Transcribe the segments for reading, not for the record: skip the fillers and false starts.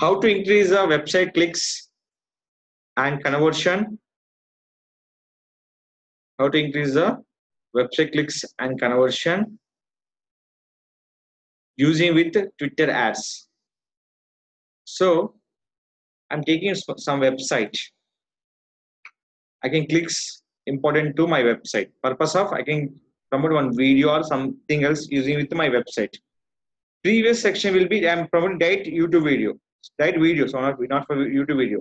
How to increase the website clicks and conversion? How to increase the website clicks and conversion using with Twitter ads. So I'm taking some website. I can clicks important to my website. Purpose of I can promote one video or something else using with my website. Previous section will be I'm promoting direct YouTube video, direct video, so not for YouTube video.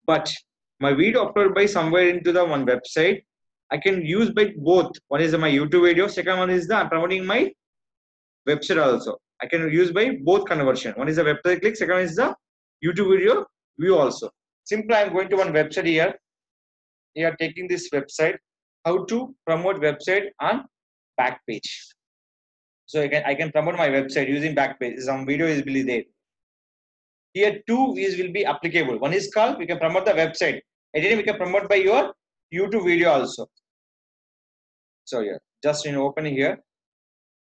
But my video uploaded by somewhere into the one website, I can use by both. One is my YouTube video, second one is the I'm promoting my website also. I can use by both conversion. One is the website click, second one is the YouTube video view also. Simply I'm going to one website here. You are taking this website, how to promote website on back page. So I can promote my website using back page. Some video is really there. Here two is will be applicable. One is called we can promote the website. Again we can promote by your YouTube video also. So yeah, just in open here.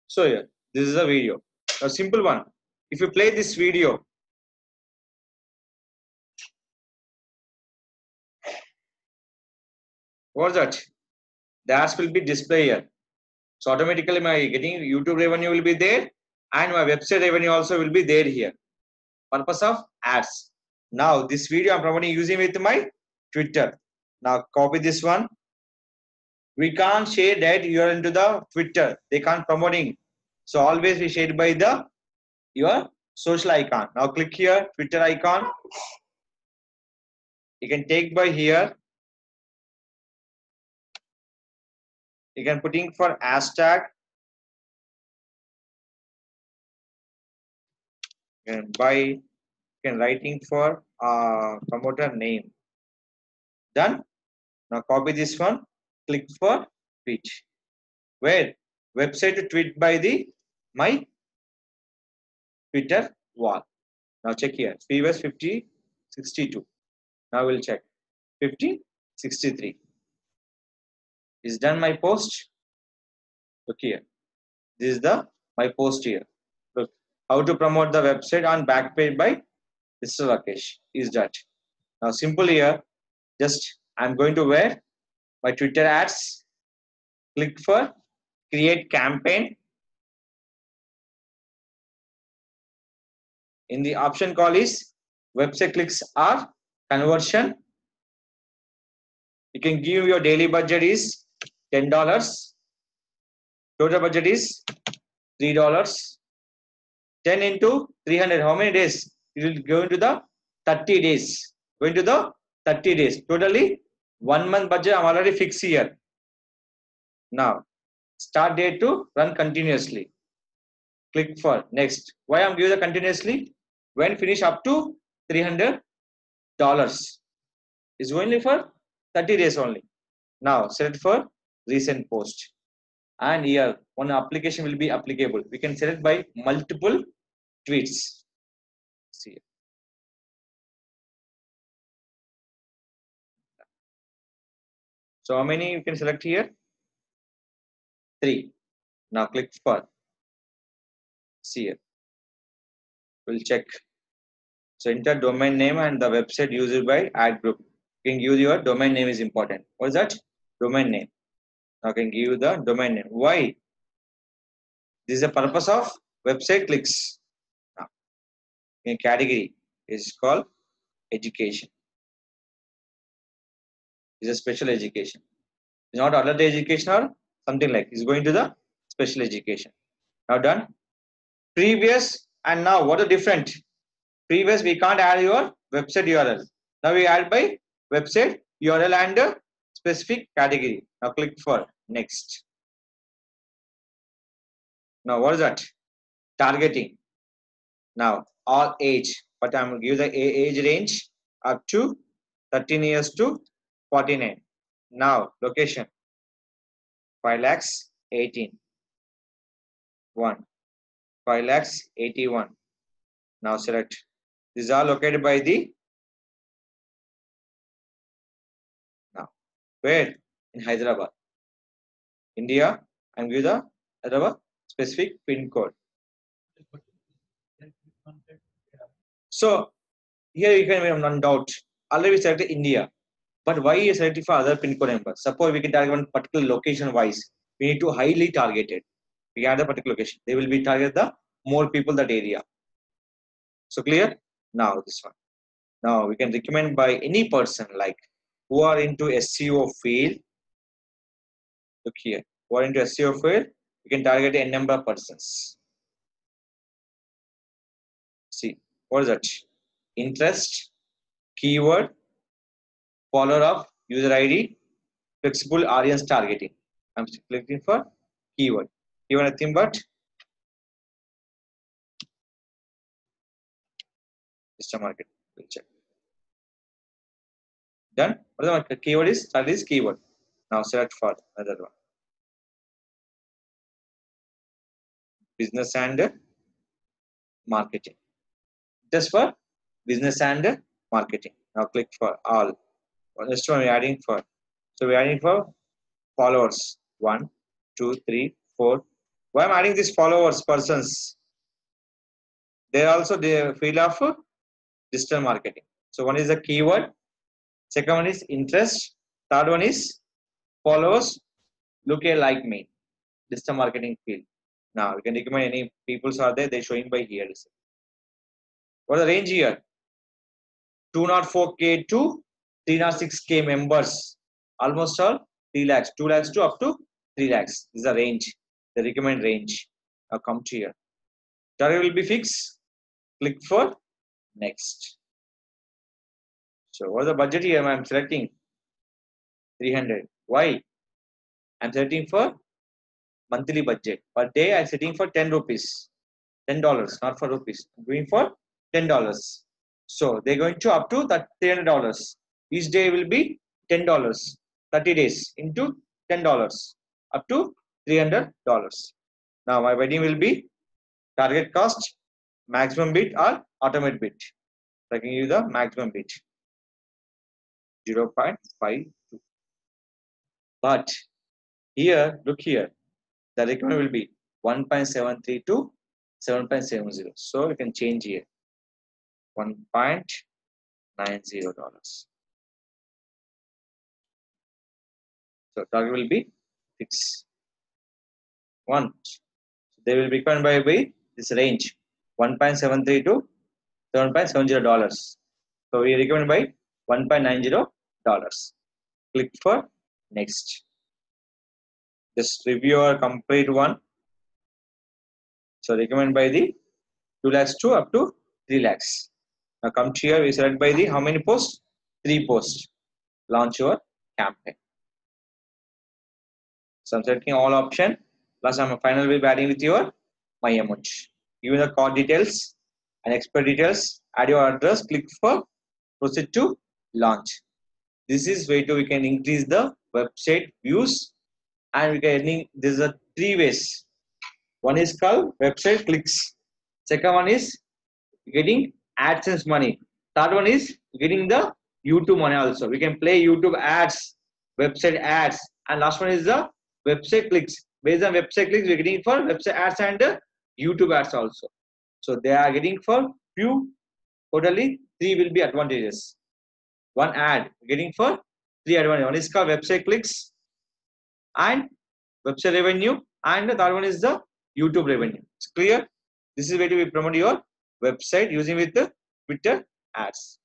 So yeah, this is a video. A simple one. If you play this video, what's that? The ads will be displayed here. So automatically my getting YouTube revenue will be there and my website revenue also will be there here. Purpose of ads. Now this video I'm promoting using with my Twitter. Now copy this one. We can't share that you are into the Twitter. They can't promoting. So always we share by the your social icon. Now click here, Twitter icon. You can take by here. You can putting for hashtag. And by can writing for promoter name. Done. Now copy this one. Click for tweet. Where website to tweet by the my Twitter wall. Now check here. Previous 50, 62. Now we'll check. 50, 63. Is done my post. Look here. This is the my post here. Look how to promote the website on back page by Mr. Rakesh. Is that. Now simple here. Just I'm going to wear my Twitter ads. Click for create campaign. In the option call is website clicks or conversion. You can give your daily budget is $10. Total budget is $3. 10 into 300. How many days? It will go into the 30 days. Going to the 30 days. Totally 1 month budget I'm already fixed here. Now start date to run continuously. Click for next. Why I'm giving the continuously? When finish up to $300 is only for 30 days only. Now select for recent post. And here one application will be applicable. We can select by multiple tweets. See. So how many you can select here? 3. Now click for. See here. We'll check. So enter domain name and the website used by ad group. You can use your domain name is important. What is that? Domain name. Now I can give you the domain name. Why? This is the purpose of website clicks. Now, in category is called education. It's a special education. It's not adult education or something like. It's going to the special education. Now done. Previous and now what are different? Previous we can't add your website URL. Now we add by website URL and specific category. Now click for next. Now what is that? Targeting. Now all age, but I'm going to give the age range up to 13 years to 49. Now location 5 lakhs 18. 1. 5 lakhs 81. Now select. These are located by the now where in Hyderabad, India, and give the Hyderabad specific pin code. So Here you can have doubt. Already we selected India. But why is selected for other pin code number? Suppose we can target one particular location wise. We need to highly target it. We have the particular location. They will be target the more people that area. So clear? Now this one. Now we can recommend by any person like who are into SEO field. Look here. Who are into SEO field, we can target a number of persons. See, what is that? Interest, keyword, follower of user ID, flexible audience targeting. I'm clicking for keyword. Keyword nothing but system market. We'll check. Done. What the keyword is? That is keyword. Now select for another one. Business and marketing. Just for business and marketing. Now click for all. Next one we're adding for. So we're adding for followers. 1, 2, 3, 4. Why I'm adding these followers persons? They are also the field of digital marketing. So one is the keyword. Second one is interest. Third one is followers. Look at like me. Digital marketing field. Now we can recommend any peoples are there. They're showing by here. What is the range here? 204K to 306K members. Almost all 3 lakhs. 2 lakhs to up to 3 lakhs. This is the range. The recommend range. Now come to here. Target will be fixed. Click for next. So what is the budget here? I'm selecting 300. Why? I'm setting for monthly budget. Per day I'm setting for 10 rupees. $10, not for rupees. I'm doing for $10. So they're going to up to that $300. Each day will be $10. 30 days into $10 up to $300. Now my wedding will be target cost, maximum bid or automate bid. I can use the maximum bid 0.52. But here, look here, the recommend will be 1.73 to 7.70. So you can change here $1.90. So target will be fixed. One, they will be recommended by this range 1.73 to $7.70. So we recommend by $1.90. Click for next. Just review our complete one. So recommend by the 2 lakhs to up to 3 lakhs. Now come to here, we select by the how many posts? 3 posts. Launch your campaign. So I'm selecting all option. Plus I'm finally adding with your my amount. Give the card details and expert details. Add your address. Click for proceed to launch. This is way to we can increase the website views and we can. There's a 3 ways. One is called website clicks. Second one is getting AdSense money. Third one is getting the YouTube money also. We can play YouTube ads, website ads, and last one is the website clicks. Based on website clicks, we're getting for website ads and YouTube ads also. So they are getting for few, totally 3 will be advantages. One ad getting for 3 advantages. One is called website clicks and website revenue, and the third one is the YouTube revenue. It's clear. This is where to promote your website using with the Twitter ads.